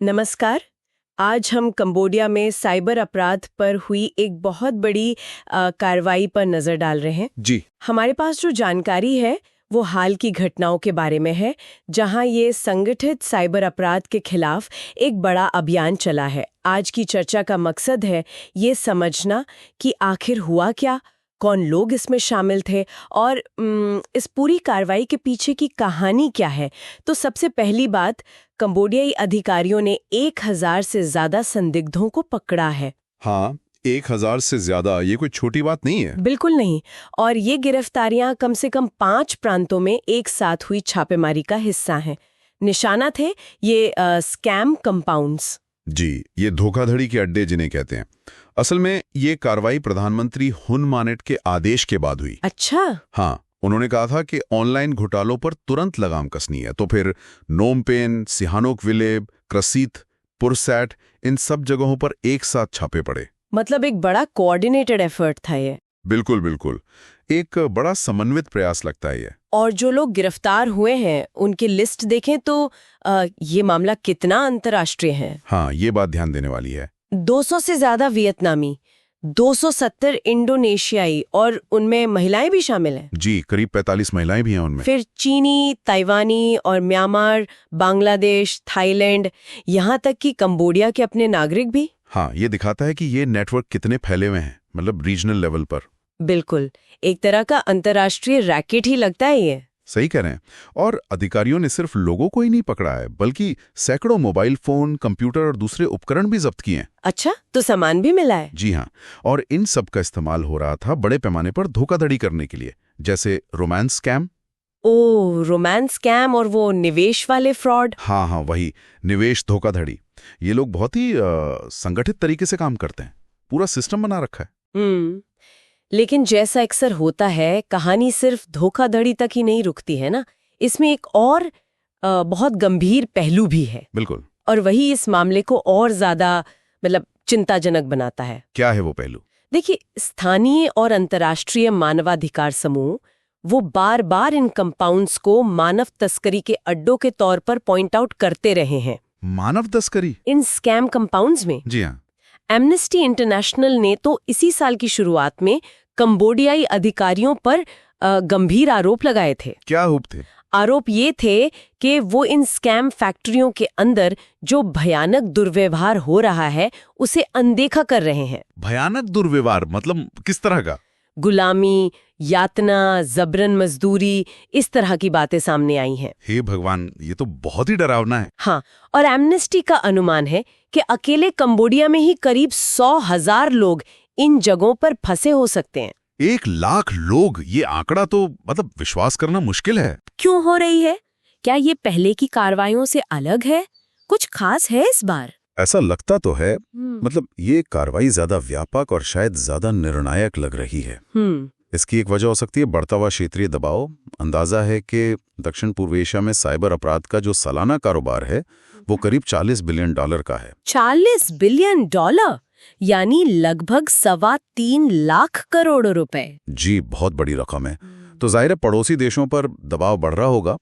नमस्कार। आज हम कंबोडिया में साइबर अपराध पर हुई एक बहुत बड़ी कार्रवाई पर नजर डाल रहे हैं। जी। हमारे पास जो जानकारी है वो हाल की घटनाओं के बारे में है, जहां ये संगठित साइबर अपराध के खिलाफ एक बड़ा अभियान चला है। आज की चर्चा का मकसद है ये समझना कि आखिर हुआ क्या, कौन लोग इसमें शामिल थे और इस पूरी कार्रवाई के पीछे की कहानी क्या है। तो सबसे पहली बात, कंबोडियाई अधिकारियों ने 1000 से ज्यादा संदिग्धों को पकड़ा है। हाँ, 1000 से ज्यादा, ये कोई छोटी बात नहीं है। बिल्कुल नहीं। और ये गिरफ्तारियां कम से कम 5 प्रांतों में एक साथ हुई छापेमारी का हिस्सा हैं। निशाना थे ये स्कैम कंपाउंड्स। जी, ये धोखाधड़ी के अड्डे जिन्हें कहते हैं। असल में ये कार्रवाई प्रधानमंत्री हुन मानेट के आदेश के बाद हुई। अच्छा। हाँ, उन्होंने कहा था कि ऑनलाइन घोटालों पर तुरंत लगाम कसनी है। तो फिर नोमपेन, सिहानोक विलेब, क्रसीत, पुरसैट, इन सब जगहों पर एक साथ छापे पड़े। मतलब एक बड़ा कोऑर्डिनेटेड एफर्ट था ये। बिल्कुल बिल्कुल, एक बड़ा समन्वित प्रयास लगता है ये। और जो लोग गिरफ्तार हुए हैं उनकी लिस्ट देखें तो ये मामला कितना अंतर्राष्ट्रीय है। हाँ, ये बात ध्यान देने वाली है। 200 से ज्यादा वियतनामी, 270 इंडोनेशियाई और उनमें महिलाएं भी शामिल हैं। जी, करीब 45 महिलाएं भी हैं उनमें। फिर चीनी, ताइवानी और म्यांमार, बांग्लादेश, थाईलैंड, यहाँ तक कि कंबोडिया के अपने नागरिक भी। हाँ, ये दिखाता है कि ये नेटवर्क कितने फैले हुए हैं, मतलब रीजनल लेवल पर। बिल्कुल, एक तरह का अंतर्राष्ट्रीय रैकेट ही लगता है ये। सही कह रहे हैं। और अधिकारियों ने सिर्फ लोगों को ही नहीं पकड़ा है, बल्कि सैकड़ों मोबाइल फोन, कंप्यूटर और दूसरे उपकरण भी जब्त किए हैं। अच्छा, तो सामान भी मिला है। जी हाँ, और इन सब का इस्तेमाल हो रहा था बड़े पैमाने पर धोखाधड़ी करने के लिए, जैसे रोमांस स्कैम। ओ, रोमांस स्कैम और वो निवेश वाले फ्रॉड। हाँ हाँ, वही निवेश धोखाधड़ी। ये लोग बहुत ही संगठित तरीके से काम करते हैं, पूरा सिस्टम बना रखा है। लेकिन जैसा अक्सर होता है, कहानी सिर्फ धोखाधड़ी तक ही नहीं रुकती है ना। इसमें एक और बहुत गंभीर पहलू भी है। बिल्कुल। और वही इस मामले को और ज्यादा मतलब चिंताजनक बनाता है। क्या है वो पहलू? देखिए, स्थानीय और अंतर्राष्ट्रीय मानवाधिकार समूह वो बार बार इन कंपाउंड्स को मानव तस्करी के अड्डों के तौर पर पॉइंट आउट करते रहे हैं। मानव तस्करी इन स्कैम कंपाउंड्स में? जी हाँ। एमनेस्टी इंटरनेशनल ने तो इसी साल की शुरुआत में कंबोडियाई अधिकारियों पर गंभीर आरोप लगाए थे। क्या आरोप थे? आरोप ये थे कि वो इन स्कैम फैक्ट्रियों के अंदर जो भयानक दुर्व्यवहार हो रहा है उसे अनदेखा कर रहे हैं। भयानक दुर्व्यवहार मतलब किस तरह का? गुलामी, यातना, जबरन मजदूरी, इस तरह की बातें सामने आई हैं। हे भगवान, ये तो बहुत ही डरावना है। हाँ, और एमनेस्टी का अनुमान है कि अकेले कंबोडिया में ही करीब 100,000 लोग इन जगहों पर फंसे हो सकते हैं। 1,00,000 लोग, ये आंकड़ा तो मतलब विश्वास करना मुश्किल है। क्यों हो रही है? क्या ये पहले की कार्रवाइयों से अलग है? कुछ खास है इस बार? ऐसा लगता तो है। मतलब ये कार्रवाई ज्यादा व्यापक और शायद ज्यादा निर्णायक लग रही है। इसकी एक वजह हो सकती है बढ़ता हुआ क्षेत्रीय दबाव। अंदाजा है कि दक्षिण पूर्व एशिया में साइबर अपराध का जो सालाना कारोबार है वो करीब $40 बिलियन का है। $40 बिलियन? यानी लगभग 3.25 लाख करोड़ रुपए। जी, बहुत बड़ी रकम है। तो जाहिर है पड़ोसी देशों पर दबाव बढ़ रहा होगा।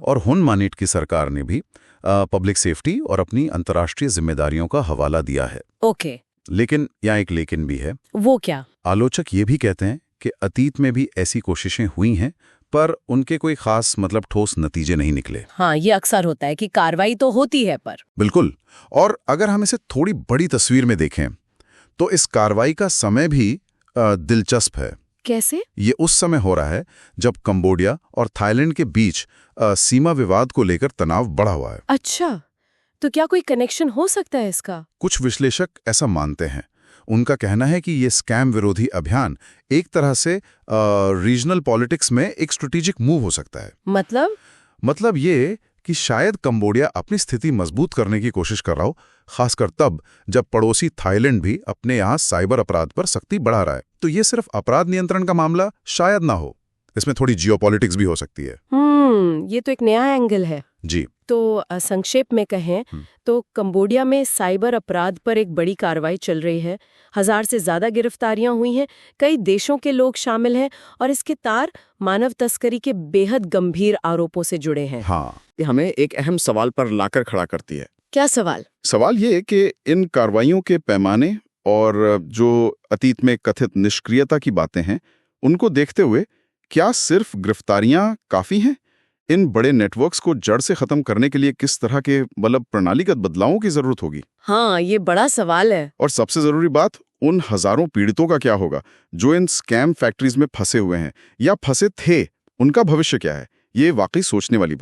और हुन मानेट की सरकार ने भी पब्लिक सेफ्टी और अपनी अंतर्राष्ट्रीय जिम्मेदारियों का हवाला दिया है। ओके। लेकिन यहाँ एक लेकिन भी है। वो क्या? आलोचक ये भी कहते हैं कि अतीत में भी ऐसी कोशिशें हुई हैं, पर उनके कोई खास मतलब ठोस नतीजे नहीं निकले। हाँ, ये अक्सर होता है कि कार्रवाई तो होती है पर। बिल्कुल। और अगर हम इसे थोड़ी बड़ी तस्वीर में देखें तो इस कार्रवाई का समय भी दिलचस्प है। कैसे? ये उस समय हो रहा है जब कंबोडिया और थाईलैंड के बीच सीमा विवाद को लेकर तनाव बढ़ा हुआ है। अच्छा, तो क्या कोई कनेक्शन हो सकता है इसका? कुछ विश्लेषक ऐसा मानते हैं। उनका कहना है कि ये स्कैम विरोधी अभियान एक तरह से रीजनल पॉलिटिक्स में एक स्ट्रेटेजिक मूव हो सकता है। मतलब ये कि शायद कंबोडिया अपनी स्थिति मजबूत करने की कोशिश कर रहा हो, खासकर तब जब पड़ोसी थाईलैंड भी अपने यहाँ साइबर अपराध पर सख्ती बढ़ा रहा है। तो ये सिर्फ अपराध नियंत्रण का मामला शायद ना हो, इसमें थोड़ी जियोपॉलिटिक्स भी हो सकती है। ये तो एक नया एंगल है। जी। तो संक्षेप में कहें तो कंबोडिया में साइबर अपराध पर एक बड़ी कार्रवाई चल रही है। 1000 से ज्यादा गिरफ्तारियां हुई हैं, कई देशों के लोग शामिल हैं और इसके तार मानव तस्करी के बेहद गंभीर आरोपों से जुड़े हैं। हाँ, हमें एक अहम सवाल पर लाकर खड़ा करती है। क्या सवाल? सवाल ये कि इन कार्रवाइयों के पैमाने और जो अतीत में कथित निष्क्रियता की बातें हैं, उनको देखते हुए क्या सिर्फ गिरफ्तारियां काफी हैं? इन बड़े नेटवर्क्स को जड़ से खत्म करने के लिए किस तरह के प्रणालीगत बदलावों की जरूरत होगी? हाँ, ये बड़ा सवाल है। और सबसे जरूरी बात, उन हजारों पीड़ितों का क्या होगा जो इन स्कैम फैक्ट्रीज में फंसे हुए हैं या फंसे थे? उनका भविष्य क्या है? ये वाकई सोचने वाली बात।